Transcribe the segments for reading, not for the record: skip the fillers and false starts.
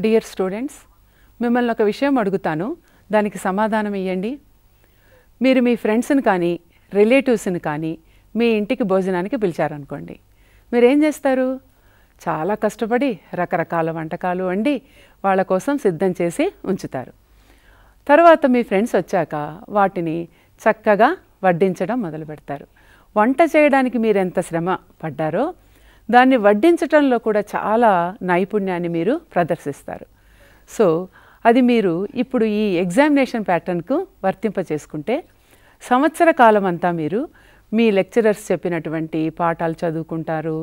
Dear students, మిమ్మల్ని ఒక విషయం అడుగుతాను, దానికి సమాధానం ఇవ్వండి. మీరు మీ ఫ్రెండ్స్ని కానీ రిలేటివ్స్ని కానీ మీ ఇంటికి భోజనానికి పిలిచారనుకోండి, మీరేం చేస్తారు? చాలా కష్టపడి రకరకాల వంటకాలు వండి వాళ్ళ కోసం సిద్ధం చేసి ఉంచుతారు. తర్వాత మీ ఫ్రెండ్స్ వచ్చాక వాటిని చక్కగా వడ్డించడం మొదలు పెడతారు. వంట చేయడానికి మీరు ఎంత శ్రమ పడ్డారో దాన్ని వడ్డించడంలో కూడా చాలా నైపుణ్యాన్ని మీరు ప్రదర్శిస్తారు. సో అది మీరు ఇప్పుడు ఈ ఎగ్జామినేషన్ ప్యాటర్న్కు వర్తింప చేసుకుంటే సంవత్సర కాలం అంతా మీరు మీ లెక్చరర్స్ చెప్పినటువంటి పాఠాలు చదువుకుంటారు,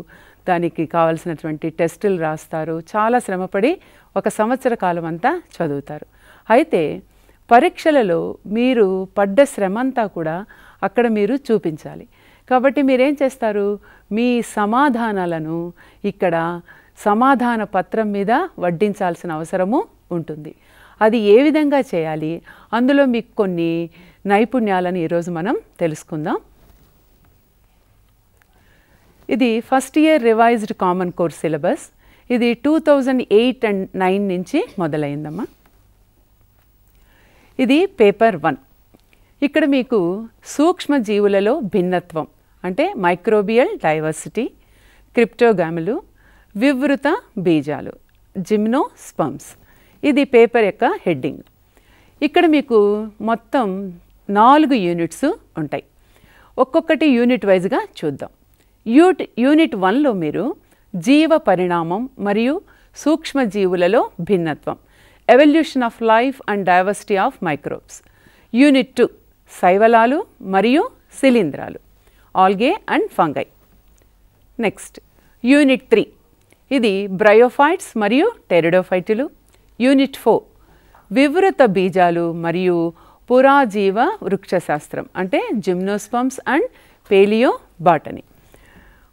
దానికి కావాల్సినటువంటి టెస్టులు రాస్తారు, చాలా శ్రమపడి ఒక సంవత్సర కాలం అంతా చదువుతారు. అయితే పరీక్షలలో మీరు పడ్డ శ్రమంతా కూడా అక్కడ మీరు చూపించాలి. కాబట్టి మీరేం చేస్తారు? మీ సమాధానాలను ఇక్కడ సమాధాన పత్రం మీద వడ్డించాల్సిన అవసరము ఉంటుంది. అది ఏ విధంగా చేయాలి, అందులో మీకు కొన్ని నైపుణ్యాలను ఈరోజు మనం తెలుసుకుందాం. ఇది first year revised common course syllabus. ఇది 2008 and 2009 నుంచి మొదలైందమ్మా. ఇది పేపర్ 1. ఇక్కడ మీకు సూక్ష్మజీవులలో భిన్నత్వం అంటే మైక్రోబియల్ డైవర్సిటీ, క్రిప్టోగాములు, వివృత బీజాలు, జిమ్నోస్పర్మ్స్, ఇది పేపర్ యొక్క హెడ్డింగ్. ఇక్కడ మీకు మొత్తం 4 యూనిట్స్ ఉంటాయి. ఒక్కొక్కటి యూనిట్ వైజ్గా చూద్దాం. యూనిట్ 1లో మీరు జీవ పరిణామం మరియు సూక్ష్మజీవులలో భిన్నత్వం, evolution of life and diversity of microbes. Unit 2 శైవలాలు మరియు శిలీంధ్రాలు, algae and fungi. Next unit 3 ఇది బ్రయోఫైట్స్ మరియు టెరిడోఫైటులు. యూనిట్ 4 వివృత బీజాలు మరియు పురాజీవ వృక్షశాస్త్రం అంటే జిమ్నోస్పర్మ్స్ అండ్ పేలియో బాటనీ.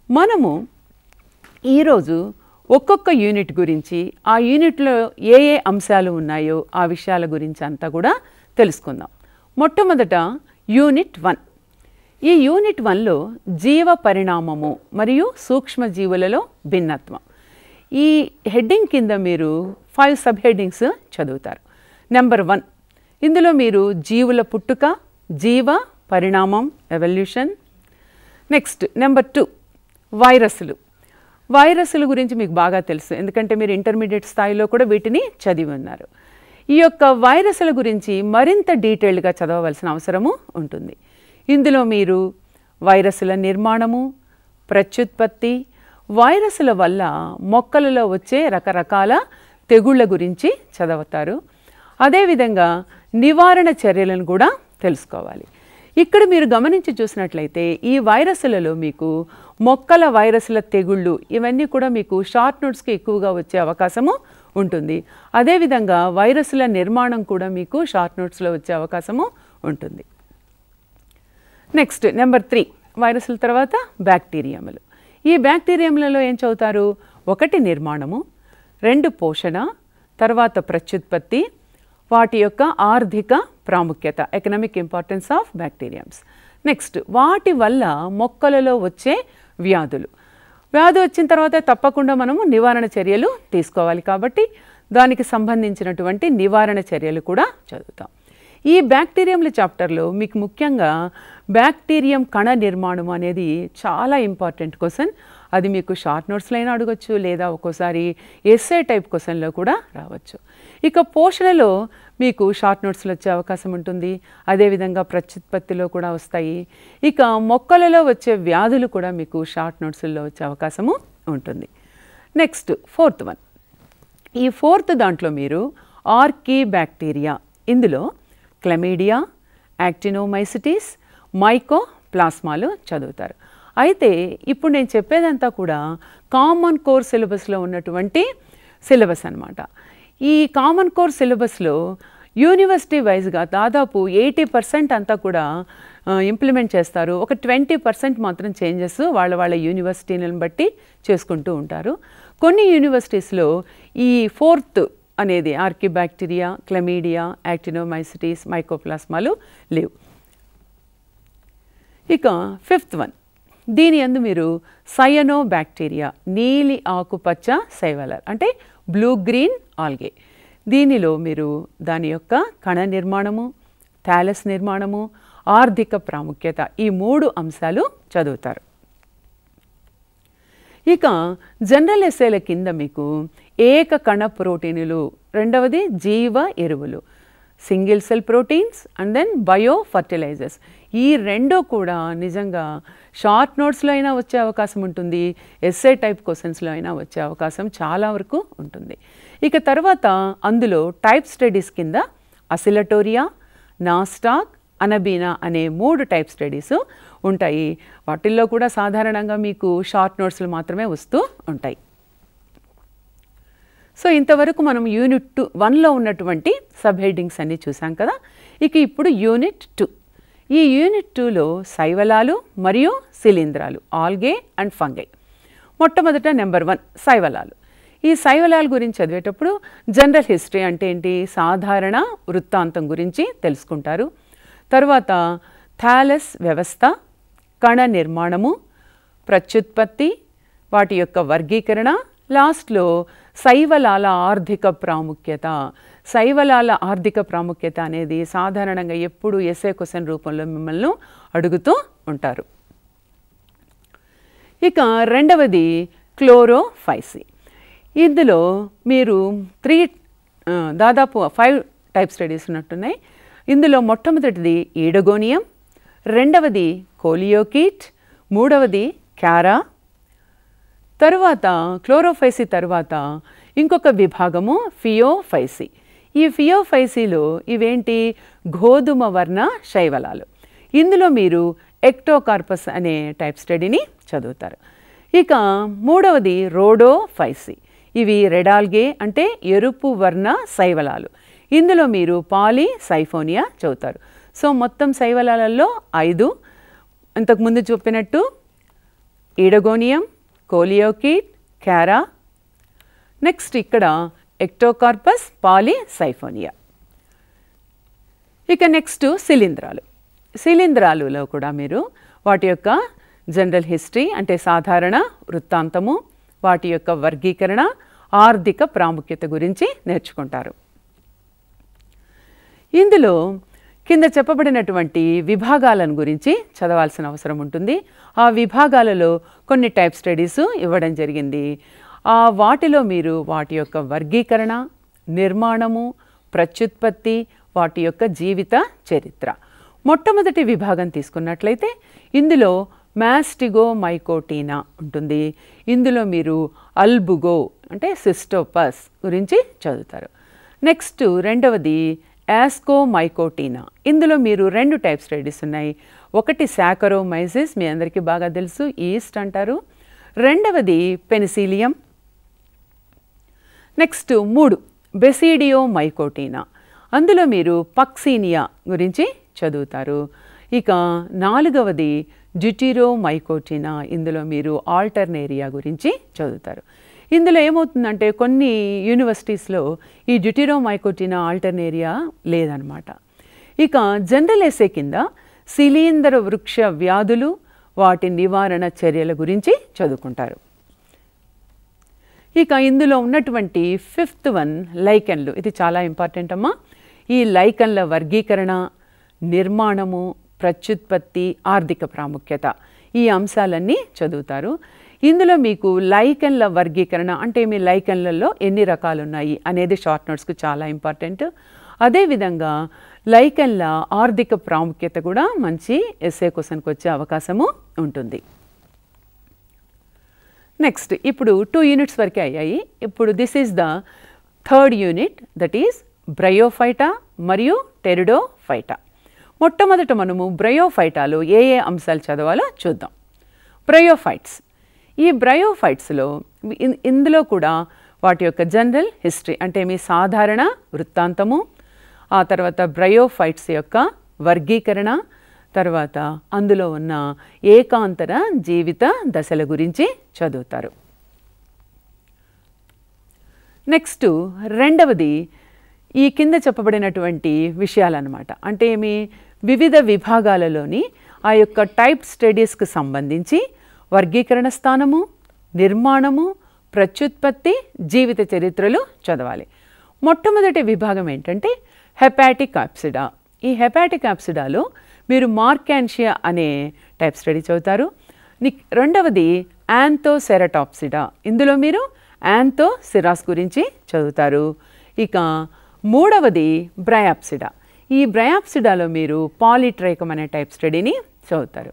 మనము ఈరోజు ఒక్కొక్క యూనిట్ గురించి, ఆ యూనిట్లో ఏ ఏ అంశాలు ఉన్నాయో ఆ విషయాల గురించి అంతా కూడా తెలుసుకుందాం. మొట్టమొదట యూనిట్ 1. ఈ యూనిట్ 1లో జీవ పరిణామము మరియు సూక్ష్మజీవులలో భిన్నత్వం. ఈ హెడ్డింగ్ కింద మీరు 5 సబ్ హెడ్డింగ్స్ చదువుతారు. నెంబర్ 1, ఇందులో మీరు జీవుల పుట్టుక, జీవ పరిణామం, ఎవల్యూషన్. నెక్స్ట్ నెంబర్ 2 వైరస్లు. వైరస్ల గురించి మీకు బాగా తెలుసు, ఎందుకంటే మీరు ఇంటర్మీడియట్ స్థాయిలో కూడా వీటిని చదివి ఉన్నారు. ఈ యొక్క వైరస్ల గురించి మరింత డీటెయిల్డ్గా చదవవలసిన అవసరము ఉంటుంది. ఇందులో మీరు వైరస్ల నిర్మాణము, ప్రత్యుత్పత్తి, వైరస్ల వల్ల మొక్కలలో వచ్చే రకరకాల తెగుళ్ల గురించి చదువుతారు. అదేవిధంగా నివారణ చర్యలను కూడా తెలుసుకోవాలి. ఇక్కడ మీరు గమనించి చూసినట్లయితే ఈ వైరస్లలో మీకు మొక్కల వైరస్ల తెగుళ్ళు ఇవన్నీ కూడా మీకు షార్ట్ నోట్స్కి ఎక్కువగా వచ్చే అవకాశము ఉంటుంది. అదేవిధంగా వైరస్ల నిర్మాణం కూడా మీకు షార్ట్ నోట్స్లో వచ్చే అవకాశము ఉంటుంది. నెక్స్ట్ నెంబర్ 3 వైరస్ల తర్వాత బ్యాక్టీరియంలు. ఈ బ్యాక్టీరియంలలో ఏం చదువుతారు? 1 నిర్మాణము, 2 పోషణ, తర్వాత ప్రత్యుత్పత్తి, వాటి యొక్క ఆర్థిక ప్రాముఖ్యత, ఎకనామిక్ ఇంపార్టెన్స్ ఆఫ్ బ్యాక్టీరియంస్. నెక్స్ట్ వాటి వల్ల మొక్కలలో వచ్చే వ్యాధులు. వ్యాధి వచ్చిన తర్వాత తప్పకుండా మనము నివారణ చర్యలు తీసుకోవాలి, కాబట్టి దానికి సంబంధించినటువంటి నివారణ చర్యలు కూడా చదువుతాం. ఈ బ్యాక్టీరియంల చాప్టర్లో మీకు ముఖ్యంగా బ్యాక్టీరియం కణ నిర్మాణం అనేది చాలా ఇంపార్టెంట్ క్వశ్చన్. అది మీకు షార్ట్ నోట్స్లో అయినా అడగచ్చు, లేదా ఒక్కోసారి ఎస్ఏ టైప్ క్వశ్చన్లో కూడా రావచ్చు. ఇక పోషణలో మీకు షార్ట్ నోట్స్లో వచ్చే అవకాశం ఉంటుంది, అదేవిధంగా ప్రత్యుత్పత్తిలో కూడా వస్తాయి. ఇక మొక్కలలో వచ్చే వ్యాధులు కూడా మీకు షార్ట్ నోట్స్లో వచ్చే అవకాశము ఉంటుంది. Next 4th one. ఈ 4th దాంట్లో మీరు ఆర్కీ బ్యాక్టీరియా, ఇందులో క్లమీడియా, యాక్టినోమైసిటీస్, మైకోప్లాస్మాలు చదువుతారు. అయితే ఇప్పుడు నేను చెప్పేదంతా కూడా కామన్ కోర్ సిలబస్లో ఉన్నటువంటి సిలబస్ అన్నమాట. ఈ కామన్ కోర్ సిలబస్లో యూనివర్సిటీ వైజ్గా దాదాపు 80% అంతా కూడా ఇంప్లిమెంట్ చేస్తారు. ఒక 20% మాత్రం చేంజెస్ వాళ్ళ యూనివర్సిటీలను బట్టి చేసుకుంటూ ఉంటారు. కొన్ని యూనివర్సిటీస్లో ఈ 4th అనేది ఆర్కిబ్యాక్టీరియా, క్లమీడియా, యాక్టినోమైసిటీస్, మైకోప్లాస్మాలు లేవు. ఇక 5th వన్, దీని యందు మీరు సయనోబ్యాక్టీరియా, నీలి ఆకుపచ్చ శైవలార్ అంటే బ్లూ గ్రీన్ ఆల్గే. దీనిలో మీరు దాని యొక్క కణ నిర్మాణము, థాలస్ నిర్మాణము, ఆర్థిక ప్రాముఖ్యత ఈ 3 అంశాలు చదువుతారు. ఇక జనరల్ ఎస్సేల కింద మీకు ఏక కణ ప్రోటీనులు, రెండవది జీవ ఎరువులు, single cell proteins and then bio fertilizers, ఈ 2 కూడా నిజంగా షార్ట్ నోట్స్లో అయినా వచ్చే అవకాశం ఉంటుంది, ఎస్ఏ టైప్ క్వశ్చన్స్లో అయినా వచ్చే అవకాశం చాలా వరకు ఉంటుంది. ఇక తర్వాత అందులో టైప్ స్టడీస్ కింద అసిలటోరియా, నాస్టాక్, అనబీనా అనే 3 టైప్ స్టడీస్ ఉంటాయి. వాటిల్లో కూడా సాధారణంగా మీకు షార్ట్ నోట్స్లు మాత్రమే వస్తూ ఉంటాయి. సో ఇంతవరకు మనం యూనిట్ 1లో ఉన్నటువంటి సబ్ హెడ్డింగ్స్ అన్నీ చూసాం కదా. ఇక ఇప్పుడు యూనిట్ 2. ఈ యూనిట్ 2లో శైవలాలు మరియు శిలీంధ్రాలు, ఆల్గే అండ్ ఫంగై. మొట్టమొదట నెంబర్ 1 శైవలాలు. ఈ శైవలాల గురించి చదివేటప్పుడు జనరల్ హిస్టరీ అంటే ఏంటి, సాధారణ వృత్తాంతం గురించి తెలుసుకుంటారు. తర్వాత థాలస్ వ్యవస్థ, కణ నిర్మాణము, ప్రత్యుత్పత్తి, వాటి యొక్క వర్గీకరణ, లాస్ట్లో శైవలాల ఆర్థిక ప్రాముఖ్యత. శైవలాల ఆర్థిక ప్రాముఖ్యత అనేది సాధారణంగా ఎప్పుడు ఎస్ఏ క్వశ్చన్ రూపంలో మిమ్మల్ని అడుగుతూ ఉంటారు. ఇక రెండవది క్లోరోఫైసి. ఇందులో మీరు దాదాపు 5 టైప్ స్టడీస్ ఉన్నట్టున్నాయి. ఇందులో మొట్టమొదటిది ఈడగోనియం, రెండవది కోలియోకీట్, మూడవది క్యారా. తరువాత క్లోరోఫైసి తర్వాత ఇంకొక విభాగము ఫియోఫైసి. ఈ ఫియోఫైసిలో ఇవేంటి, గోధుమ వర్ణ శైవలాలు. ఇందులో మీరు ఎక్టోకార్పస్ అనే టైప్ స్టడీని చదువుతారు. ఇక మూడవది రోడోఫైసి. ఇవి రెడాల్గే అంటే ఎరుపు వర్ణ శైవలాలు. ఇందులో మీరు పాలీసైఫోనియా చదువుతారు. సో మొత్తం శైవలాలలో 5 ఇంతకుముందు చెప్పినట్టు ఈడగోనియం, కోలియోకీట్, క్యారా, నెక్స్ట్ ఇక్కడ ఎక్టోకార్పస్, పాలీసైఫోనియా. ఇక నెక్స్ట్ శిలీంధ్రాలు. శిలీంధ్రాలలో కూడా మీరు వాటి యొక్క జనరల్ హిస్టరీ అంటే సాధారణ వృత్తాంతము, వాటి యొక్క వర్గీకరణ, ఆర్థిక ప్రాముఖ్యత గురించి నేర్చుకుంటారు. ఇందులో కింద చెప్పబడినటువంటి విభాగాలను గురించి చదవాల్సిన అవసరం ఉంటుంది. ఆ విభాగాలలో కొన్ని టైప్ స్టడీస్ ఇవ్వడం జరిగింది. వాటిలో మీరు వాటి యొక్క వర్గీకరణ, నిర్మాణము, ప్రత్యుత్పత్తి, వాటి యొక్క జీవిత చరిత్ర. మొట్టమొదటి విభాగం తీసుకున్నట్లయితే ఇందులో మాస్టిగోమైకోటీనా ఉంటుంది. ఇందులో మీరు అల్బుగో అంటే సిస్టోపస్ గురించి చదువుతారు. నెక్స్ట్ రెండవది యాస్కోమైకోటీనా. ఇందులో మీరు 2 టైప్ స్టడీస్ ఉన్నాయి. ఒకటి సాకరోమైసిస్, మీ అందరికీ బాగా తెలుసు, ఈస్ట్ అంటారు. రెండవది పెనిసిలియం. నెక్స్ట్ 3 బెసిడియోమైకోటీనా. అందులో మీరు పక్సీనియా గురించి చదువుతారు. ఇక 4వది డ్యూటిరోమైకోటీనా. ఇందులో మీరు ఆల్టర్నేరియా గురించి చదువుతారు. ఇందులో ఏమవుతుందంటే కొన్ని యూనివర్సిటీస్లో ఈ డ్యూటిరోమైకోటీనా, ఆల్టర్నేరియా లేదనమాట. ఇక జనరల్ ఎస్ఏ కింద శిలీంధ్ర వృక్ష వ్యాధులు, వాటి నివారణ చర్యల గురించి చదువుకుంటారు. ఇక ఇందులో ఉన్నటువంటి 5th వన్ లైకెన్లు. ఇది చాలా ఇంపార్టెంట్ అమ్మా. ఈ లైకన్ల వర్గీకరణ, నిర్మాణము, ప్రత్యుత్పత్తి, ఆర్థిక ప్రాముఖ్యత, ఈ అంశాలన్నీ చదువుతారు. ఇందులో మీకు లైకన్ల వర్గీకరణ అంటే మీ లైకన్లలో ఎన్ని రకాలు ఉన్నాయి అనేది షార్ట్ నోట్స్కు చాలా ఇంపార్టెంట్. అదేవిధంగా లైకన్ల ఆర్థిక ప్రాముఖ్యత కూడా మంచి ఎస్ఏ క్వశ్చన్కి వచ్చే అవకాశము ఉంటుంది. నెక్స్ట్ ఇప్పుడు 2 యూనిట్స్ వరకే అయ్యాయి. ఇప్పుడు this is the 3rd unit, that is Bryophyta మరియు టెరిడోఫైటా. మొట్టమొదట మనము బ్రయోఫైటాలో ఏ అంశాలు చదవాలో చూద్దాం. బ్రయోఫైట్స్. ఈ బ్రయోఫైట్స్లో ఇందులో కూడా వాటి యొక్క జనరల్ హిస్టరీ అంటే మీ సాధారణ వృత్తాంతము, ఆ తర్వాత బ్రయోఫైట్స్ యొక్క వర్గీకరణ, తర్వాత అందులో ఉన్న ఏకాంతర జీవిత దశల గురించి చదువుతారు. నెక్స్ట్ రెండవది ఈ కింద చెప్పబడినటువంటి విషయాలన్నమాట. అంటే మీ వివిధ విభాగాలలోని ఆ యొక్క టైప్ స్టడీస్కి సంబంధించి వర్గీకరణ స్థానము, నిర్మాణము, ప్రత్యుత్పత్తి, జీవిత చరిత్రలు చదవాలి. మొట్టమొదటి విభాగం ఏంటంటే హెపాటిక్ ఆప్సిడా. ఈ హెపాటిక్ ఆప్సిడాలో మీరు మార్కాన్షియా అనే టైప్ స్టడీ చదువుతారు. రెండవది యాంథోసెరటాప్సిడా, ఇందులో మీరు యాంథోసిరాస్ గురించి చదువుతారు. ఇక మూడవది బ్రయాప్సిడా. ఈ బ్రయాప్సిడాలో మీరు పాలిట్రైకమ్ అనే టైప్ స్టడీని చదువుతారు.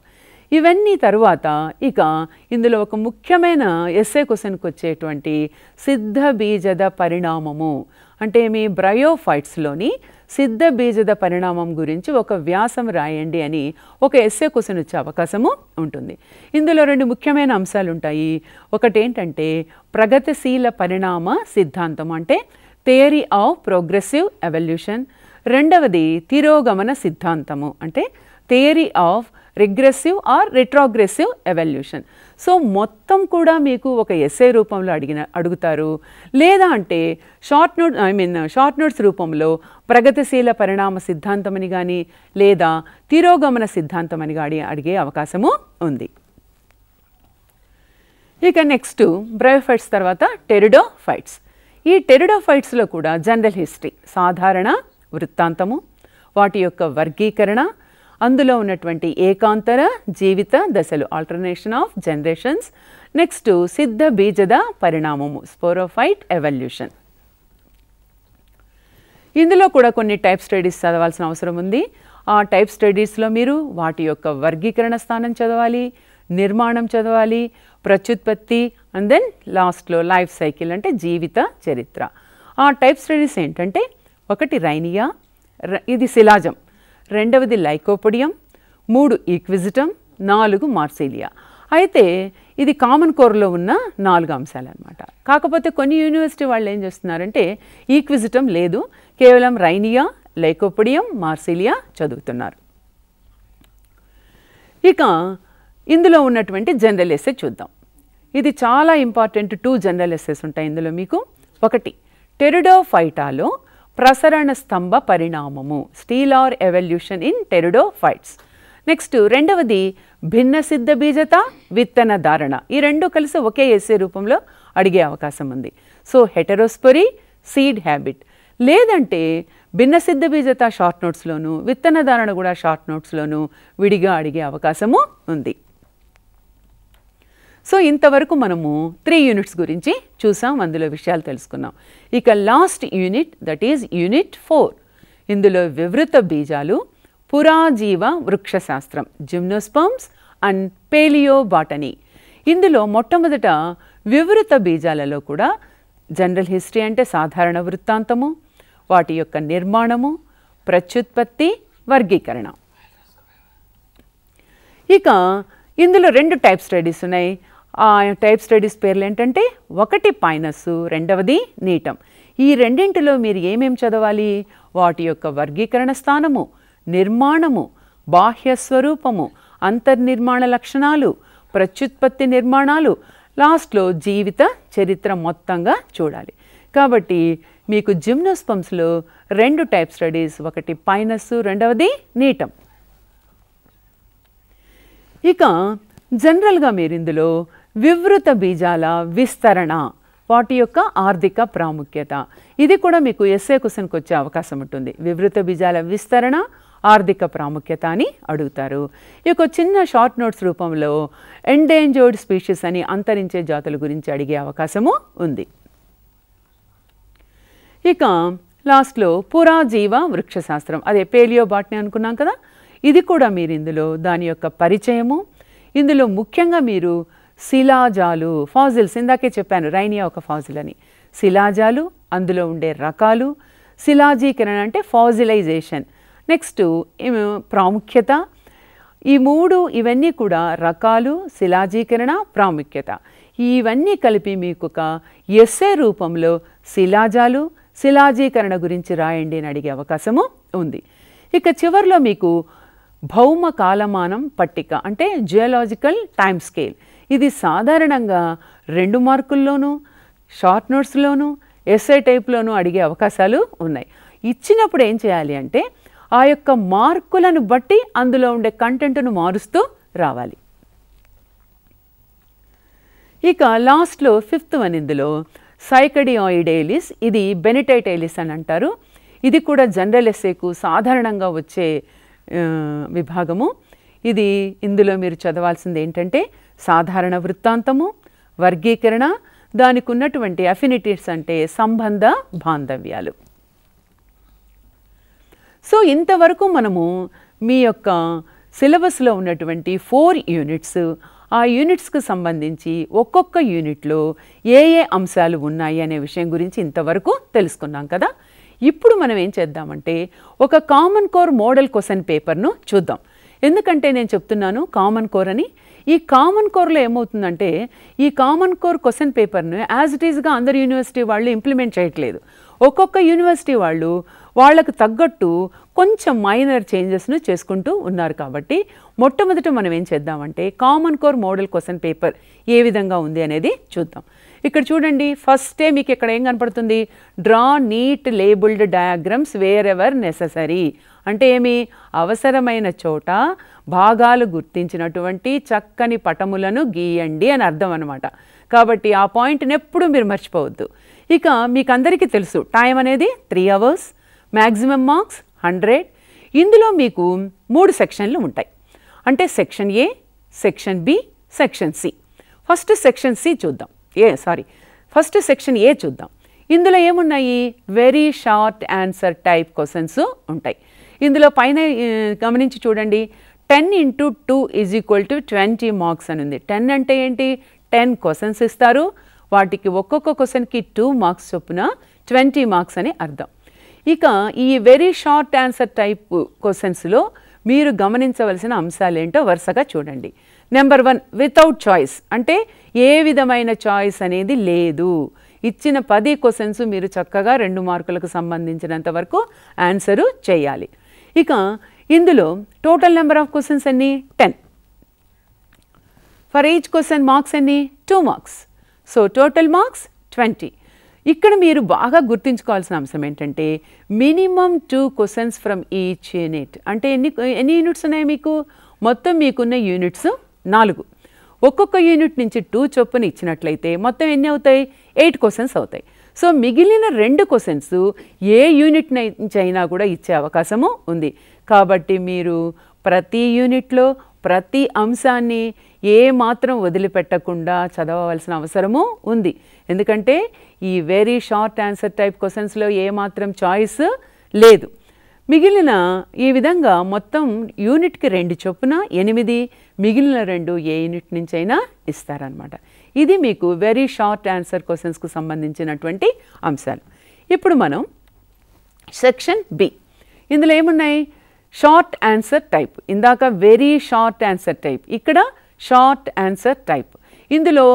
ఇవన్నీ తరువాత ఇక ఇందులో ఒక ముఖ్యమైన ఎస్ఏ క్వశ్చన్కి వచ్చేటువంటి సిద్ధ బీజద పరిణామము, అంటే మీ బ్రయోఫైట్స్లోని సిద్ధ బీజద పరిణామం గురించి ఒక వ్యాసం రాయండి అని ఒక ఎస్ఏ క్వశ్చన్ వచ్చే అవకాశము ఉంటుంది. ఇందులో రెండు ముఖ్యమైన అంశాలు ఉంటాయి. ఒకటి ఏంటంటే ప్రగతిశీల పరిణామ సిద్ధాంతం, అంటే థియరీ ఆఫ్ ప్రోగ్రెసివ్ ఎవల్యూషన్. రెండవది తిరోగమన సిద్ధాంతము, అంటే theory of regressive or retrogressive evolution. So మొత్తం కూడా మీకు ఒక ఎస్ఏ రూపంలో అడుగుతారు, లేదా అంటే షార్ట్ నోట్స్ రూపంలో ప్రగతిశీల పరిణామ సిద్ధాంతం అని కానీ లేదా తిరోగమన సిద్ధాంతం అని కానీ అడిగే అవకాశము ఉంది. ఇక నెక్స్ట్ బ్రయోఫైట్స్ తర్వాత టెరిడోఫైట్స్. ఈ టెరిడోఫైట్స్లో కూడా జనరల్ హిస్టరీ, సాధారణ వృత్తాంతము, వాటి యొక్క వర్గీకరణ, అందులో ఉన్నటువంటి ఏకాంతర జీవిత దశలు, ఆల్టర్నేషన్ ఆఫ్ జనరేషన్స్, నెక్స్ట్ సిద్ధ బీజద పరిణామము, స్పోరోఫైట్ ఎవల్యూషన్. ఇందులో కూడా కొన్ని టైప్ స్టడీస్ చదవాల్సిన అవసరం ఉంది. ఆ టైప్ స్టడీస్లో మీరు వాటి యొక్క వర్గీకరణ స్థానం చదవాలి, నిర్మాణం చదవాలి, ప్రత్యుత్పత్తి, అండ్ దెన్ లాస్ట్లో లైఫ్ సైకిల్, అంటే జీవిత చరిత్ర. ఆ టైప్ స్టడీస్ ఏంటంటే ఒకటి రైనియా, ఇది శిలాజం, రెండవది లైకోపొడియం, 3 ఈక్విజిటమ్, 4 మార్సిలియా. అయితే ఇది కామన్ కోర్లో ఉన్న 4 అంశాలు అన్నమాట. కాకపోతే కొన్ని యూనివర్సిటీ వాళ్ళు ఏం చేస్తున్నారంటే ఈక్విజిటమ్ లేదు, కేవలం రైనియా, లైకోపొడియం, మార్సిలియా చదువుతున్నారు. ఇక ఇందులో ఉన్నటువంటి జనరల్ ఎస్సే చూద్దాం. ఇది చాలా ఇంపార్టెంట్. 2 జనరల్ ఎస్సేస్ ఉంటాయి ఇందులో మీకు. ఒకటి టెరిడోఫైటాలో ప్రసరణ స్తంభ పరిణామము, stele or evolution in pteridophytes. Next రెండవది భిన్న సిద్ధ బీజత విత్తన ధారణ. ఈ రెండు కలిసి ఒకే ఎస్సే రూపంలో అడిగే అవకాశం ఉంది. సో హెటెరోస్పోరీ, సీడ్ హ్యాబిట్, లేదంటే భిన్న సిద్ధ బీజత షార్ట్ నోట్స్లోను, విత్తన ధారణ కూడా షార్ట్ నోట్స్లోను విడిగా అడిగే అవకాశము ఉంది. సో ఇంతవరకు మనము 3 యూనిట్స్ గురించి చూసాం, అందులో విషయాలు తెలుసుకున్నాం. ఇక last unit, that is unit 4. ఇందులో వివృత బీజాలు, పురాజీవ వృక్షశాస్త్రం, జిమ్నోస్పర్మ్స్ అండ్ పేలియోబాటనీ. ఇందులో మొట్టమొదట వివృత బీజాలలో కూడా జనరల్ హిస్టరీ, అంటే సాధారణ వృత్తాంతము, వాటి యొక్క నిర్మాణము, ప్రత్యుత్పత్తి, వర్గీకరణ. ఇక ఇందులో 2 టైప్ స్టడీస్ ఉన్నాయి. ఆ టైప్ స్టడీస్ పేర్లు ఏంటంటే ఒకటి పైనస్సు, రెండవది నీటం. ఈ రెండింటిలో మీరు ఏమేమి చదవాలి? వాటి యొక్క వర్గీకరణ స్థానము, నిర్మాణము, బాహ్య స్వరూపము, అంతర్నిర్మాణ లక్షణాలు, ప్రత్యుత్పత్తి నిర్మాణాలు, లాస్ట్లో జీవిత చరిత్ర మొత్తంగా చూడాలి. కాబట్టి మీకు జిమ్నోస్పర్మ్స్లో 2 టైప్ స్టడీస్, ఒకటి పైనస్సు, రెండవది నీటం. ఇక జనరల్గా మీరు ఇందులో వివృత బీజాల విస్తరణ, వాటి యొక్క ఆర్థిక ప్రాముఖ్యత, ఇది కూడా మీకు ఎస్ఏ క్వశ్చన్కి వచ్చే అవకాశం ఉంటుంది. వివృత బీజాల విస్తరణ, ఆర్థిక ప్రాముఖ్యత అని అడుగుతారు. ఈ యొక్క చిన్న షార్ట్ నోట్స్ రూపంలో ఎండేంజర్డ్ స్పీషీస్ అని అంతరించే జాతుల గురించి అడిగే అవకాశము ఉంది. ఇక లాస్ట్లో పురాజీవ వృక్షశాస్త్రం, అదే పేలియోబాటనీ అనుకున్నాం కదా, ఇది కూడా మీరు ఇందులో దాని యొక్క పరిచయము, ఇందులో ముఖ్యంగా మీరు శిలాజాలు, ఫాజిల్స్, ఇందాకే చెప్పాను రైనియా ఒక ఫాజిల్ అని, శిలాజాలు, అందులో ఉండే రకాలు, శిలాజీకరణ అంటే ఫాజిలైజేషన్, నెక్స్ట్ ప్రాముఖ్యత, ఈ 3 ఇవన్నీ కూడా రకాలు, శిలాజీకరణ, ప్రాముఖ్యత, ఇవన్నీ కలిపి మీకు ఒక ఎస్ఏ రూపంలో శిలాజాలు, శిలాజీకరణ గురించి రాయండి అని అడిగే అవకాశము ఉంది. ఇక చివరిలో మీకు భౌమ కాలమానం పట్టిక, అంటే జియోలాజికల్ టైమ్ స్కేల్, ఇది సాధారణంగా 2 మార్కుల్లోనూ, షార్ట్ నోట్స్లోనూ, ఎస్ఏ టైప్లోనూ అడిగే అవకాశాలు ఉన్నాయి. ఇచ్చినప్పుడు ఏం చేయాలి అంటే ఆ యొక్క మార్కులను బట్టి అందులో ఉండే కంటెంట్ను మారుస్తూ రావాలి. ఇక లాస్ట్లో 5th వన్, ఇందులో సైకడియాయిడేలిస్, ఇది బెనిటైటైలిస్ అని అంటారు. ఇది కూడా జనరల్ ఎస్సేకు సాధారణంగా వచ్చే విభాగము. ఇది ఇందులో మీరు చదవాల్సింది ఏంటంటే సాధారణ వృత్తాంతము, వర్గీకరణ, దానికి ఉన్నటువంటి అఫినిటీస్ అంటే సంబంధ బాంధవ్యాలు. సో ఇంతవరకు మనము మీ యొక్క సిలబస్లో ఉన్నటువంటి 4 యూనిట్స్, ఆ యూనిట్స్కి సంబంధించి ఒక్కొక్క యూనిట్లో ఏ ఏ అంశాలు ఉన్నాయి అనే విషయం గురించి ఇంతవరకు తెలుసుకున్నాం కదా. ఇప్పుడు మనం ఏం చేద్దామంటే ఒక కామన్ కోర్ మోడల్ క్వశ్చన్ పేపర్ను చూద్దాం. ఎందుకంటే నేను చెప్తున్నాను కామన్ కోర్ అని. ఈ కామన్ కోర్లో ఏమవుతుందంటే ఈ కామన్ కోర్ క్వశ్చన్ పేపర్ను యాజ్ ఇట్ ఈజ్గా అందరు యూనివర్సిటీ వాళ్ళు ఇంప్లిమెంట్ చేయట్లేదు. ఒక్కొక్క యూనివర్సిటీ వాళ్ళు వాళ్ళకు తగ్గట్టు కొంచెం మైనర్ చేంజెస్ను చేసుకుంటూ ఉన్నారు. కాబట్టి మొట్టమొదట మనం ఏం చేద్దామంటే common core model question paper ఏ విధంగా ఉంది అనేది చూద్దాం. ఇక్కడ చూడండి, ఫస్టే మీకు ఇక్కడ ఏం కనపడుతుంది, draw neat labelled diagrams wherever necessary. అంటే ఏమి, అవసరమైన చోట భాగాలు గుర్తించినటువంటి చక్కని పటములను గీయండి అని అర్థం అన్నమాట. కాబట్టి ఆ పాయింట్ని ఎప్పుడు మీరు మర్చిపోవద్దు. ఇక మీకు అందరికీ తెలుసు టైం అనేది 3 hours, మ్యాక్సిమం మార్క్స్ 100. ఇందులో మీకు 3 సెక్షన్లు ఉంటాయి. అంటే section A, section B, section C. First section C చూద్దాం. ఫస్ట్ సెక్షన్ ఏ చూద్దాం. ఇందులో ఏమున్నాయి, very short answer type questions ఉంటాయి. ఇందులో పైన గమనించి చూడండి, 10 × 2 = 20 మార్క్స్ అని ఉంది. 10 అంటే ఏంటి, 10 క్వశ్చన్స్ ఇస్తారు, వాటికి ఒక్కొక్క క్వశ్చన్కి 2 మార్క్స్ చొప్పున 20 మార్క్స్ అని అర్థం. ఇక ఈ వెరీ షార్ట్ ఆన్సర్ టైప్ క్వశ్చన్స్లో మీరు గమనించవలసిన అంశాలు ఏంటో వరుసగా చూడండి. నెంబర్ 1, వితౌట్ చాయిస్, అంటే ఏ విధమైన చాయిస్ అనేది లేదు. ఇచ్చిన 10 క్వశ్చన్స్ మీరు చక్కగా 2 మార్కులకు సంబంధించినంత వరకు ఆన్సరు చేయాలి. ఇక ఇందులో టోటల్ నెంబర్ ఆఫ్ క్వశ్చన్స్ ఎన్ని, 10. ఫర్ ఈచ్ క్వశ్చన్ మార్క్స్ ఎన్ని, 2 మార్క్స్. So total marks 20. ఇక్కడ మీరు బాగా గుర్తుంచుకోవాల్సిన అంశం ఏంటంటే minimum 2 questions from each unit. అంటే ఎన్ని యూనిట్స్ ఉన్నాయి మీకు, మొత్తం మీకున్న యూనిట్స్ 4. ఒక్కొక్క యూనిట్ నుంచి 2 చొప్పున ఇచ్చినట్లయితే మొత్తం ఎన్ని అవుతాయి, 8 క్వశ్చన్స్ అవుతాయి. సో మిగిలిన 2 క్వశ్చన్స్ ఏ యూనిట్ నుంచి అయినా కూడా ఇచ్చే అవకాశము ఉంది. కాబట్టి మీరు ప్రతి యూనిట్లో ప్రతి అంశాన్ని ఏ మాత్రం వదిలిపెట్టకుండా చదవవలసిన అవసరము ఉంది. ఎందుకంటే ఈ వెరీ షార్ట్ ఆన్సర్ టైప్ క్వశ్చన్స్లో ఏ మాత్రం చాయిస్ లేదు. మిగిలిన ఈ విధంగా మొత్తం యూనిట్కి 2 చొప్పున 8, మిగిలిన 2 ఏ యూనిట్ నుంచి అయినా ఇస్తారనమాట. ఇది మీకు వెరీ షార్ట్ ఆన్సర్ క్వశ్చన్స్కు సంబంధించినటువంటి అంశాలు. ఇప్పుడు మనం సెక్షన్ బి, ఇందులో ఏమున్నాయి, షార్ట్ ఆన్సర్ టైప్. ఇందాక వెరీ షార్ట్ ఆన్సర్ టైప్, ఇక్కడ షార్ట్ ఆన్సర్ టైప్. ఇందులో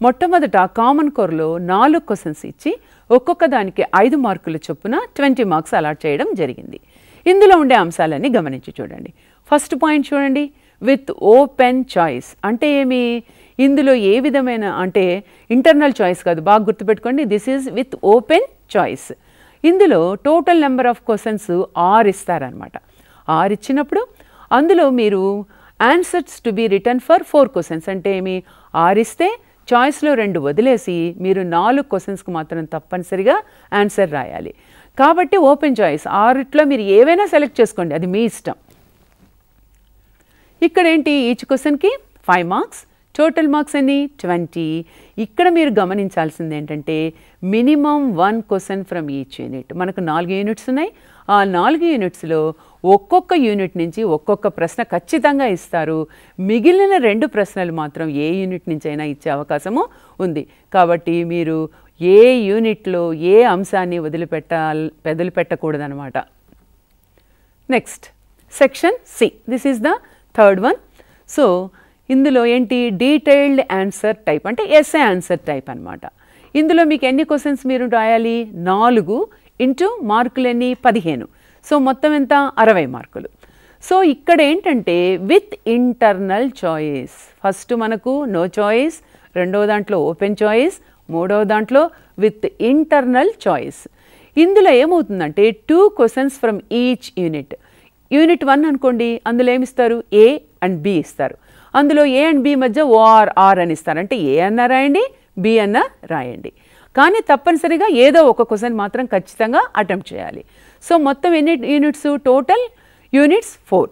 మొట్టమొదట కామన్ కోర్లో 4 క్వశ్చన్స్ ఇచ్చి ఒక్కొక్క దానికి 5 మార్కుల చొప్పున 20 మార్క్స్ అలాట్ చేయడం జరిగింది. ఇందులో ఉండే అంశాలన్నీ గమనించి చూడండి. ఫస్ట్ పాయింట్ చూడండి, విత్ ఓపెన్ చాయిస్. అంటే ఏమి, ఇందులో ఏ విధమైన, అంటే ఇంటర్నల్ చాయిస్ కాదు, బాగా గుర్తుపెట్టుకోండి, this is with open choice. ఇందులో టోటల్ నెంబర్ ఆఫ్ క్వశ్చన్స్ 6 ఇస్తారనమాట. 6 ఇచ్చినప్పుడు అందులో మీరు answers to be return for 4 questions. అంటే ఏమి, 6 ఇస్తే చాయిస్లో 2 వదిలేసి మీరు 4 క్వశ్చన్స్కి మాత్రం తప్పనిసరిగా ఆన్సర్ రాయాలి. కాబట్టి ఓపెన్ చాయిస్, 6లో మీరు ఏవైనా సెలెక్ట్ చేసుకోండి, అది మీ ఇష్టం. ఇక్కడ ఏంటి, ఈచ్ క్వశ్చన్కి 5 మార్క్స్, టోటల్ మార్క్స్ ఎన్ని, 20. ఇక్కడ మీరు గమనించాల్సింది ఏంటంటే minimum 1 question from each unit. మనకు 4 యూనిట్స్ ఉన్నాయి. ఆ 4 యూనిట్స్లో ఒక్కొక్క యూనిట్ నుంచి ఒక్కొక్క ప్రశ్న ఖచ్చితంగా ఇస్తారు. మిగిలిన 2 ప్రశ్నలు మాత్రం ఏ యూనిట్ నుంచి అయినా ఇచ్చే అవకాశము ఉంది. కాబట్టి మీరు ఏ యూనిట్లో ఏ అంశాన్ని వదిలిపెట్టకూడదనమాట. Next section C, this is the third one. So ఇందులో ఏంటి, డీటెయిల్డ్ ఆన్సర్ టైప్, అంటే ఎస్ఏ ఆన్సర్ టైప్ అనమాట. ఇందులో మీకు ఎన్ని క్వశ్చన్స్ మీరు రాయాలి, 4 ఇంటూ మార్కులన్నీ 15. సో మొత్తం ఎంత, 60 మార్కులు. సో ఇక్కడ ఏంటంటే విత్ ఇంటర్నల్ చాయిస్. ఫస్ట్ మనకు నో చాయిస్, రెండవ దాంట్లో ఓపెన్ చాయిస్, మూడవ దాంట్లో విత్ ఇంటర్నల్ చాయిస్. ఇందులో ఏమవుతుందంటే 2 questions from each unit. Unit 1 అనుకోండి, అందులో ఏమిస్తారు, ఏ అండ్ బి ఇస్తారు. అందులో ఏ అండ్ బి మధ్య ఓఆర్ అని ఇస్తారు. అంటే ఏ అన్న రాయండి, బి అన్న రాయండి. కానీ తప్పనిసరిగా ఏదో ఒక క్వశ్చన్ మాత్రం ఖచ్చితంగా అటెంప్ట్ చేయాలి. సో మొత్తం ఎన్ని యూనిట్స్? Total units 4.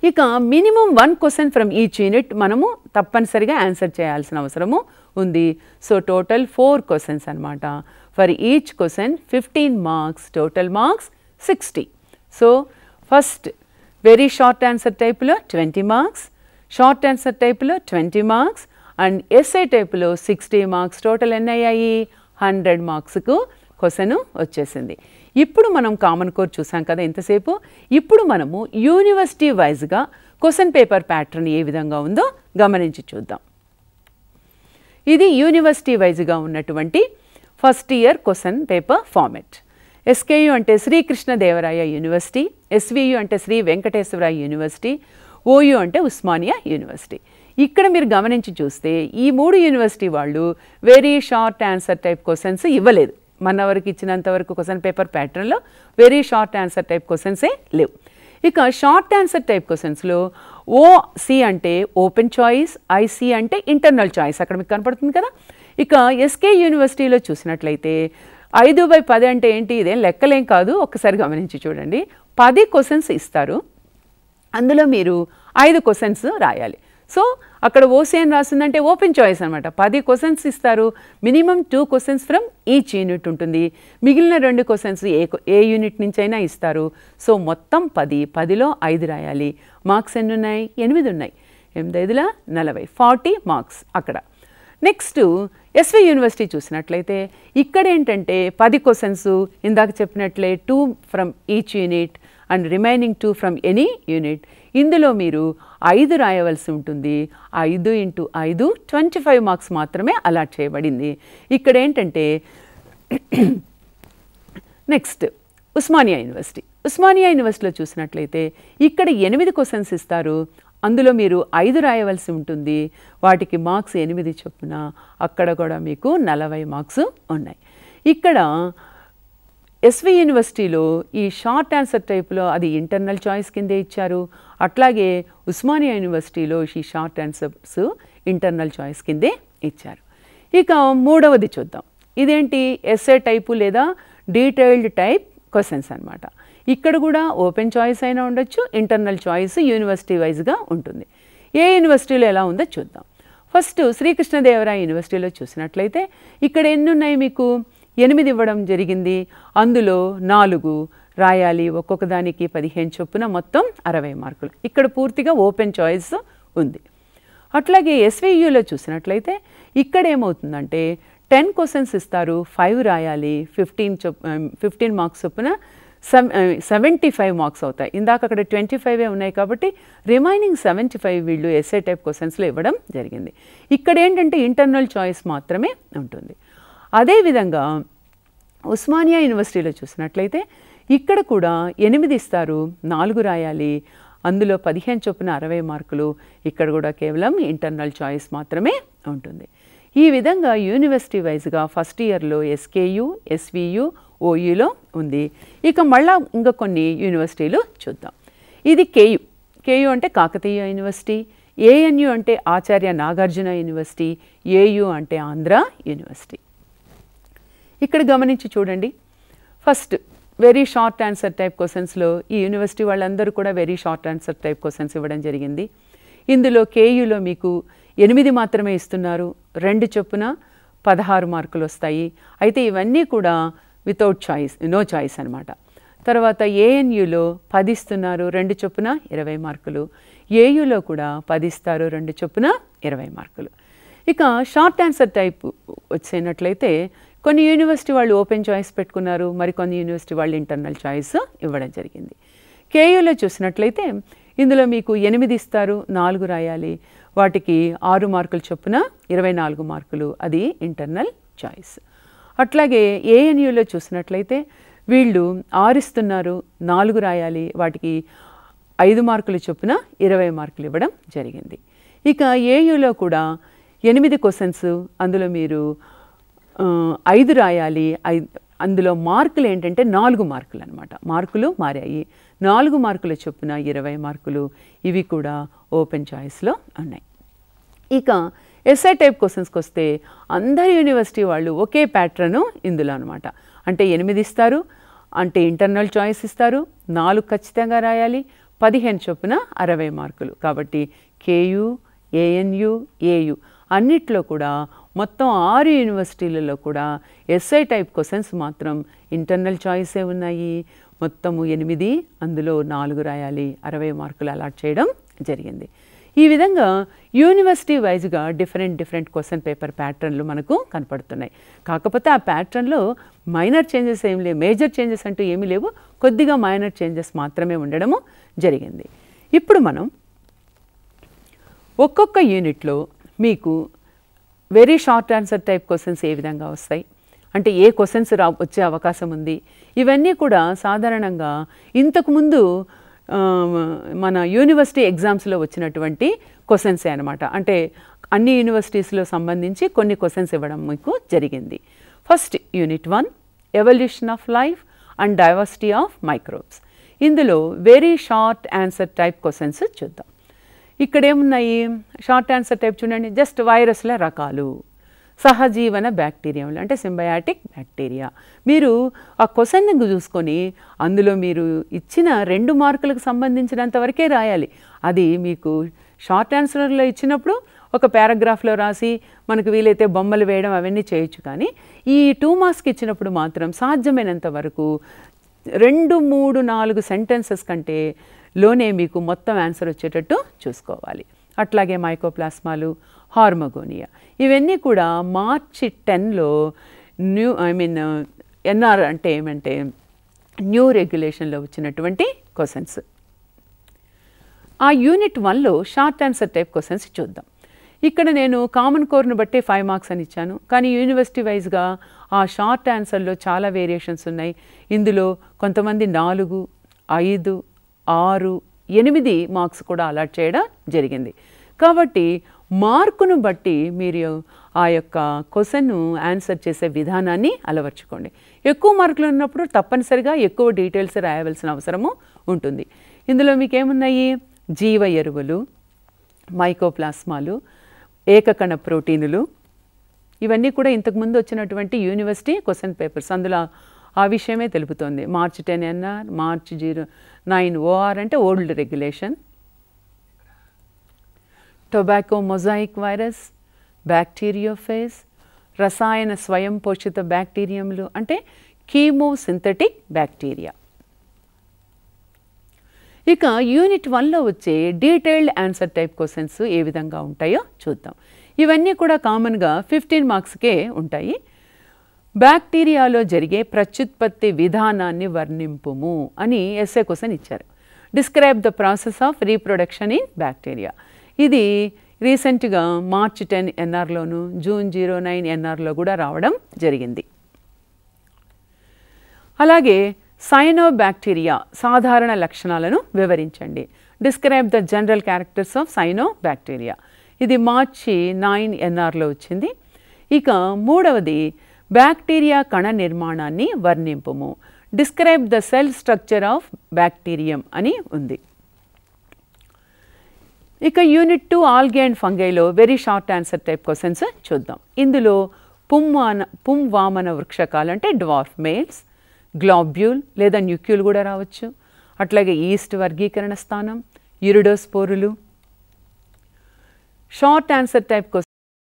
ఇక minimum 1 question from each unit మనము తప్పనిసరిగా ఆన్సర్ చేయాల్సిన అవసరము ఉంది. సో టోటల్ 4 క్వశ్చన్స్ అనమాట. For each question 15 marks, total marks 60. So first very short answer టైప్లో 20 మార్క్స్, షార్ట్ ఆన్సర్ టైప్లో 20 మార్క్స్ అండ్ ఎస్ఏ టైప్లో 60 మార్క్స్. టోటల్ ఎన్ని అయ్యాయి? 100 మార్క్స్కు క్వశ్చన్ వచ్చేసింది. ఇప్పుడు మనం కామన్ కోర్ చూసాం కదా ఇంతసేపు. ఇప్పుడు మనము యూనివర్సిటీ వైజ్గా క్వశ్చన్ పేపర్ ప్యాటర్న్ ఏ విధంగా ఉందో గమనించి చూద్దాం. ఇది యూనివర్సిటీ వైజ్గా ఉన్నటువంటి first year question paper format. SKU అంటే శ్రీకృష్ణదేవరాయ యూనివర్సిటీ, ఎస్వియు అంటే శ్రీ వెంకటేశ్వరయ్య యూనివర్సిటీ, ఓయు అంటే ఉస్మానియా యూనివర్సిటీ. ఇక్కడ మీరు గమనించి చూస్తే ఈ 3 యూనివర్సిటీ వాళ్ళు very short answer type questions ఇవ్వలేదు. మన వరకు ఇచ్చినంత వరకు క్వశ్చన్ పేపర్ ప్యాటర్న్లో వెరీ షార్ట్ ఆన్సర్ టైప్ క్వశ్చన్సే లేవు. ఇక షార్ట్ ఆన్సర్ టైప్ క్వశ్చన్స్లో ఓసి అంటే ఓపెన్ చాయిస్, ఐసి అంటే ఇంటర్నల్ చాయిస్ అక్కడ మీకు కనపడుతుంది కదా. ఇక ఎస్కే యూనివర్సిటీలో చూసినట్లయితే 5/10 అంటే ఏంటి? ఇదేం లెక్కలేం కాదు. ఒక్కసారి గమనించి చూడండి. 10 క్వశ్చన్స్ ఇస్తారు, అందులో మీరు 5 క్వశ్చన్స్ రాయాలి. సో అక్కడ ఓసీ అని రాస్తుందంటే ఓపెన్ చాయిస్ అనమాట. 10 క్వశ్చన్స్ ఇస్తారు, minimum 2 questions from each unit ఉంటుంది. మిగిలిన 2 క్వశ్చన్స్ ఏ యూనిట్ నుంచి అయినా ఇస్తారు. సో మొత్తం 10, 10లో 5 రాయాలి. మార్క్స్ ఎన్ని ఉన్నాయి? 8 ఉన్నాయి. 8×5 40, 40 మార్క్స్ అక్కడ. నెక్స్ట్ ఎస్వి యూనివర్సిటీ చూసినట్లయితే ఇక్కడ ఏంటంటే 10 క్వశ్చన్స్ ఇందాక చెప్పినట్లే 2 from each unit and remaining 2 from any unit. ఇందులో మీరు 5 రాయవలసి ఉంటుంది. 5×5 25 మార్క్స్ మాత్రమే అలాట్ చేయబడింది. ఇక్కడ ఏంటంటే నెక్స్ట్ ఉస్మానియా యూనివర్సిటీ. ఉస్మానియా యూనివర్సిటీలో చూసినట్లయితే ఇక్కడ 8 క్వశ్చన్స్ ఇస్తారు, అందులో మీరు 5 రాయవలసి ఉంటుంది. వాటికి మార్క్స్ 8 చొప్పున అక్కడ కూడా మీకు 40 మార్క్స్ ఉన్నాయి. ఇక్కడ ఎస్వి యూనివర్సిటీలో ఈ షార్ట్ ఆన్సర్ టైప్లో అది ఇంటర్నల్ చాయిస్ కిందే ఇచ్చారు. అట్లాగే ఉస్మానియా యూనివర్సిటీలో ఈ షార్ట్ ఆన్సర్స్ ఇంటర్నల్ చాయిస్ కిందే ఇచ్చారు. ఇక మూడవది చూద్దాం. ఇదేంటి? ఎస్ఏ టైపు లేదా డీటెయిల్డ్ టైప్ క్వశ్చన్స్ అనమాట. ఇక్కడ కూడా ఓపెన్ చాయిస్ అయినా ఉండొచ్చు, ఇంటర్నల్ చాయిస్ యూనివర్సిటీ వైజ్గా ఉంటుంది. ఏ యూనివర్సిటీలో ఎలా ఉందో చూద్దాం. ఫస్ట్ శ్రీకృష్ణదేవరాయ యూనివర్సిటీలో చూసినట్లయితే ఇక్కడ ఎన్ని ఉన్నాయి? మీకు 8 ఇవ్వడం జరిగింది. అందులో 4 రాయాలి, ఒక్కొక్క దానికి 15 చొప్పున మొత్తం 60 మార్కులు. ఇక్కడ పూర్తిగా ఓపెన్ చాయిస్ ఉంది. అట్లాగే ఎస్వియులో చూసినట్లయితే ఇక్కడ ఏమవుతుందంటే 10 క్వశ్చన్స్ ఇస్తారు, 5 రాయాలి, 15 మార్క్స్ చొప్పున 75 మార్క్స్ అవుతాయి. ఇందాక అక్కడ 25 ఉన్నాయి కాబట్టి రిమైనింగ్ 75 వీళ్ళు ఎస్ఏ టైప్ క్వశ్చన్స్లో ఇవ్వడం జరిగింది. ఇక్కడ ఏంటంటే ఇంటర్నల్ చాయిస్ మాత్రమే ఉంటుంది. అదేవిధంగా ఉస్మానియా యూనివర్సిటీలో చూసినట్లయితే ఇక్కడ కూడా 8 ఇస్తారు, 4 రాయాలి, అందులో 15 చొప్పున 60 మార్కులు. ఇక్కడ కూడా కేవలం ఇంటర్నల్ చాయిస్ మాత్రమే ఉంటుంది. ఈ విధంగా యూనివర్సిటీ వైజ్గా ఫస్ట్ ఇయర్లో ఎస్కేయు, ఎస్వియు, ఓయూలో ఉంది. ఇక మళ్ళా ఇంకా కొన్ని యూనివర్సిటీలు చూద్దాం. ఇది కేయు. కేయు అంటే కాకతీయ యూనివర్సిటీ, ఏఎన్యు అంటే ఆచార్య నాగార్జున యూనివర్సిటీ, ఏయు అంటే ఆంధ్ర యూనివర్సిటీ. ఇక్కడ గమనించి చూడండి. First very short answer type క్వశ్చన్స్లో ఈ యూనివర్సిటీ వాళ్ళందరూ కూడా very short answer type questions ఇవ్వడం జరిగింది. ఇందులో కేయులో మీకు 8 మాత్రమే ఇస్తున్నారు, 2 చొప్పున 16 మార్కులు వస్తాయి. అయితే ఇవన్నీ కూడా వితౌట్ చాయిస్, నో చాయిస్ అనమాట. తర్వాత ఏఎన్యులో 10 ఇస్తున్నారు, 2 చొప్పున 20 మార్కులు. ఏయులో కూడా 10 ఇస్తారు, 2 చొప్పున 20 మార్కులు. ఇక షార్ట్ ఆన్సర్ టైప్ వచ్చినట్లయితే కొన్ని యూనివర్సిటీ వాళ్ళు ఓపెన్ చాయిస్ పెట్టుకున్నారు, మరికొన్ని యూనివర్సిటీ వాళ్ళు ఇంటర్నల్ చాయిస్ ఇవ్వడం జరిగింది. కేయూలో చూసినట్లయితే ఇందులో మీకు 8 ఇస్తారు, 4 రాయాలి, వాటికి 6 మార్కులు చొప్పున 24 మార్కులు, అది ఇంటర్నల్ చాయిస్. అట్లాగే ఏఎన్యూలో చూసినట్లయితే వీళ్ళు 6 ఇస్తున్నారు, 4 రాయాలి, వాటికి 5 మార్కులు చొప్పున 20 మార్కులు ఇవ్వడం జరిగింది. ఇక ఏయూలో కూడా 8 క్వశ్చన్స్, అందులో మీరు 5 రాయాలి, అందులో మార్కులు ఏంటంటే 4 మార్కులు అనమాట, మార్కులు మారాయి, 4 మార్కుల చొప్పున 20 మార్కులు, ఇవి కూడా ఓపెన్ చాయిస్లో ఉన్నాయి. ఇక ఎస్ఐ టైప్ క్వశ్చన్స్కి వస్తే అందరి యూనివర్సిటీ వాళ్ళు ఒకే ప్యాటర్ను ఇందులో అనమాట. అంటే 8 ఇస్తారు, అంటే ఇంటర్నల్ చాయిస్ ఇస్తారు, 4 ఖచ్చితంగా రాయాలి, 15 చొప్పున 60 మార్కులు. కాబట్టి కేయు, ఏఎన్యు, ఏయు అన్నిట్లో కూడా మొత్తం 6 యూనివర్సిటీలలో కూడా ఎస్ఐ టైప్ క్వశ్చన్స్ మాత్రం ఇంటర్నల్ చాయిసే ఉన్నాయి. మొత్తము 8, అందులో 4 రాయాలి, 60 మార్కులు అలాట్ చేయడం జరిగింది. ఈ విధంగా యూనివర్సిటీ వైజ్గా డిఫరెంట్ క్వశ్చన్ పేపర్ ప్యాటర్న్లు మనకు కనపడుతున్నాయి. కాకపోతే ఆ ప్యాటర్న్లో మైనర్ చేంజెస్ ఏం లేవు, మేజర్ చేంజెస్ అంటూ ఏమీ లేవు, కొద్దిగా మైనర్ చేంజెస్ మాత్రమే ఉండడము జరిగింది. ఇప్పుడు మనం ఒక్కొక్క యూనిట్లో మీకు very short answer type questions ఏ విధంగా వస్తాయి, అంటే ఏ క్వశ్చన్స్ వచ్చే అవకాశం ఉంది, ఇవన్నీ కూడా సాధారణంగా ఇంతకుముందు మన యూనివర్సిటీ ఎగ్జామ్స్లో వచ్చినటువంటి క్వశ్చన్సే అనమాట. అంటే అన్ని యూనివర్సిటీస్లో సంబంధించి కొన్ని క్వశ్చన్స్ ఇవ్వడం మీకు జరిగింది. First unit 1 evolution of life and diversity of microbes. ఇందులో very short answer type questions చూద్దాం. ఇక్కడ ఏమున్నాయి షార్ట్ ఆన్సర్ టైప్ చూడండి. జస్ట్ వైరస్ల రకాలు, సహజీవన బ్యాక్టీరియాలు అంటే సింబయాటిక్ బ్యాక్టీరియా. మీరు ఆ క్వశ్చన్ని చూసుకొని అందులో మీరు ఇచ్చిన 2 మార్కులకు సంబంధించినంత వరకే రాయాలి. అది మీకు షార్ట్ ఆన్సర్లో ఇచ్చినప్పుడు ఒక పారాగ్రాఫ్లో రాసి మనకు వీలైతే బొమ్మలు వేయడం అవన్నీ చేయొచ్చు. కానీ ఈ 2 మార్క్స్కి ఇచ్చినప్పుడు మాత్రం సాధ్యమైనంత వరకు 2, 3, 4 సెంటెన్సెస్ కంటే లోనే మీకు మొత్తం ఆన్సర్ వచ్చేటట్టు చూసుకోవాలి. అట్లాగే మైకోప్లాస్మాలు, హార్మోగోనియా ఇవన్నీ కూడా మార్చి 10లో ఎన్ఆర్ అంటే ఏమంటే న్యూ రెగ్యులేషన్లో వచ్చినటువంటి క్వశ్చన్స్. ఆ యూనిట్ 1లో షార్ట్ ఆన్సర్ టైప్ క్వశ్చన్స్ చూద్దాం. ఇక్కడ నేను కామన్ కోర్ను బట్టి 5 మార్క్స్ అని ఇచ్చాను, కానీ యూనివర్సిటీ వైజ్గా ఆ షార్ట్ ఆన్సర్లో చాలా వేరియేషన్స్ ఉన్నాయి. ఇందులో కొంతమంది 4, 5, 6, 8 మార్క్స్ కూడా అలాట్ చేయడం జరిగింది. కాబట్టి మార్కును బట్టి మీరు ఆ యొక్క క్వశ్చన్ను ఆన్సర్ చేసే విధానాన్ని అలవర్చుకోండి. ఎక్కువ మార్కులు ఉన్నప్పుడు తప్పనిసరిగా ఎక్కువ డీటెయిల్స్ రాయవలసిన అవసరము ఉంటుంది. ఇందులో మీకేమున్నాయి జీవ ఎరువులు, మైకోప్లాస్మాలు, ఏకకణ ప్రోటీనులు, ఇవన్నీ కూడా ఇంతకుముందు వచ్చినటువంటి యూనివర్సిటీ క్వశ్చన్ పేపర్స్. అందులో ఆ విషయమే తెలుపుతోంది. మార్చ్ 10 ఎన్ఆర్, మార్చ్ 09 ఓఆర్ అంటే old regulation, tobacco mosaic virus, bacteriophage, రసాయన స్వయం పోషిత బ్యాక్టీరియంలు అంటే కీమోసింథటిక్ బ్యాక్టీరియా. ఇక యూనిట్ 1లో వచ్చే డీటెయిల్డ్ ఆన్సర్ టైప్ క్వశ్చన్స్ ఏ విధంగా ఉంటాయో చూద్దాం. ఇవన్నీ కూడా కామన్గా 15 మార్క్స్కే ఉంటాయి. బ్యాక్టీరియాలో జరిగే ప్రత్యుత్పత్తి విధానాన్ని వర్ణింపుము అని ఎస్ఏ క్వశ్చన్ ఇచ్చారు. Describe the process of reproduction in bacteria. ఇది రీసెంట్గా మార్చ్ 10 ఎన్ఆర్లోను, జూన్ 09 ఎన్ఆర్లో కూడా రావడం జరిగింది. అలాగే సైనోబ్యాక్టీరియా సాధారణ లక్షణాలను వివరించండి. Describe the general characters of cyanobacteria. ఇది మార్చి 9 ఎన్ఆర్లో వచ్చింది. ఇక మూడవది బ్యాక్టీరియా కణ నిర్మాణాన్ని వర్ణింపుము. Describe the cell structure of bacterium అని ఉంది. ఇక యూనిట్ 2 ఆల్గే అండ్ ఫంగైలో very short answer type questions చూద్దాం. ఇందులో పుంవామన వృక్షకాలు అంటే డ్వార్ఫ్ మేల్స్, గ్లోబ్యూల్ లేదా న్యూక్యూల్ కూడా రావచ్చు, అట్లాగే ఈస్ట్ వర్గీకరణ స్థానం, యురిడోస్పోరులు. Short answer type